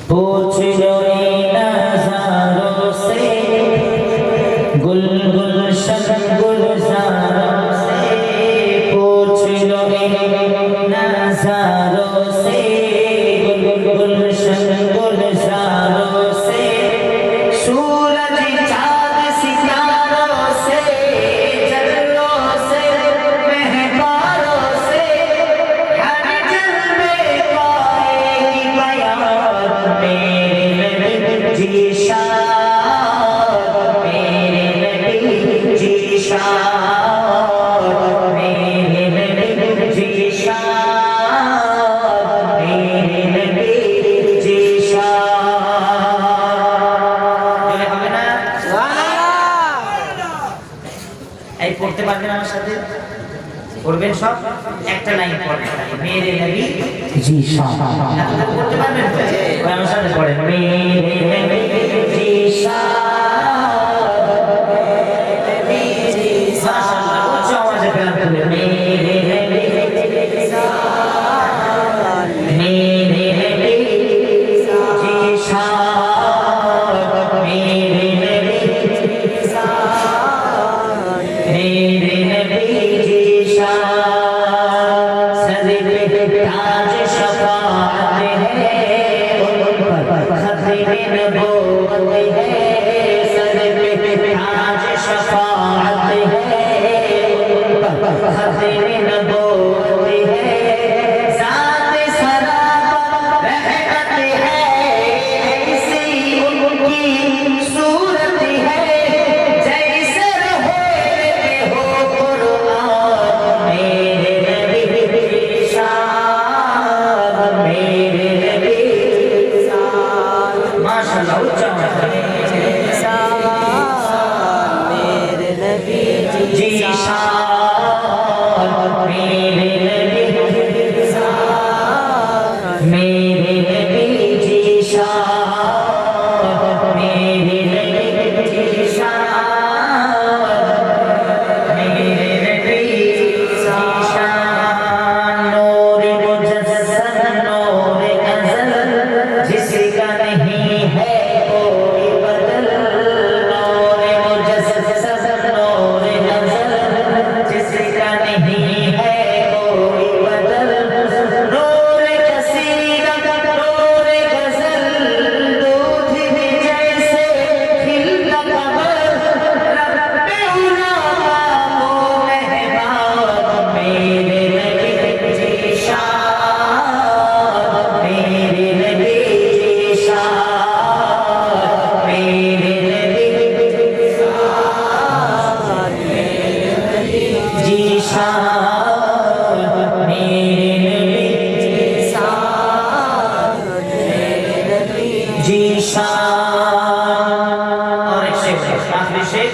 पूछ लो नज़ारों से गुल गुलशन गुलजारों से, पूछ लो नज़ारों से गुल गुलशन गुलजारों से, सूरज चाँद सितारों से, जन्नों से महबारों से, हर जन्मे पाएगी बयान मेरे नबी जीशान, मेरे नबी जीशान, मेरे नबी जीशान, मेरे नबी जीशान। হবে না? এই পড়তে পারবেন আমার সাথে? পড়বেন সব? একটা লাইন পড়বেন, মেরে নবী জীশান। পড়তে পারবেন তো? ওই আমার সাথে পড়েন, মেরে নবী জীশান, মাশাআল্লাহ, উচ্চ আওয়াজে পড়তে হবে, মেরে নবী জীশান, মেরে নবী জীশান, মেরে নবী জীশান, मेरे नबी जीशान, सर पे ताज शफाअत है, उन पर खत्म नबूवत है, सर पे ताज शफाअत है, उन पर खत्म नबूवत है, ज़ात सरापा रहमत है, ऐसी उनकी सूरत है, जैसे रहे हो कुरान, मेरे नबी जीशान, मेरे नबी जीशान, माशाअल्लाह, उच्च आवाज़ में मेरे नबी जीशान, मेरे नबी जीशान, मेरे नबी जीशान, मेरे नबी जीशान, मेरे नबी जीशान, नूर मुजस्सम नूर अज़ल, जिसका नहीं है कोई बदल, नूर मुजस्सम नूर अज़ल, जिसका नहीं है कोई बदल, नूर कसीरत नूर गज़ल, दूध में जैसे खिलता कमर, रब्बे उलामा को मेहमान, मेरे नबी जीशान, मेरे नबी जीशान, मेरे नबी जीशान, मेरे नबी जीशान, मेरे नबी जीशान, जीशान। और एक शेर, आखिरी शेर,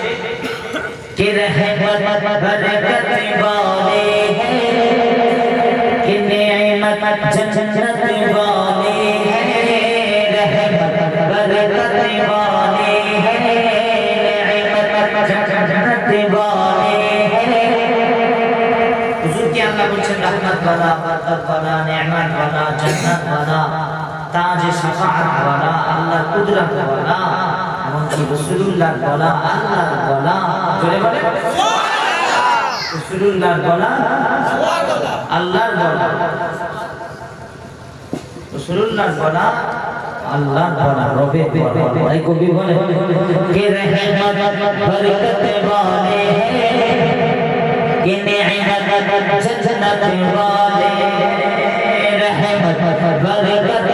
कि रहमत बरकत वाले हैं, कि नेमत जन्नत वाले हैं, रहमत बरकत वाले हैं, नेमत जन्नत वाले हैं। हुजूर की अल्लाह बोलছেন रहमत वाला, बरकत वाला, नेमत वाला, जन्नत वाला, ताज शफाअत वाला, আল্লাহ কুদরত वाला, এমনকি রাসূলুল্লাহ वाला, আল্লাহ वाला, জোরে বলে রাসূলুল্লাহ वाला, আল্লাহ वाला, রাসূলুল্লাহ वाला, আল্লাহ वाला, রবে वाला। এই কবি বলে कि रहमत बरकत वाले हैं, कि नेमत जन्नत वाले, रहमत बरकत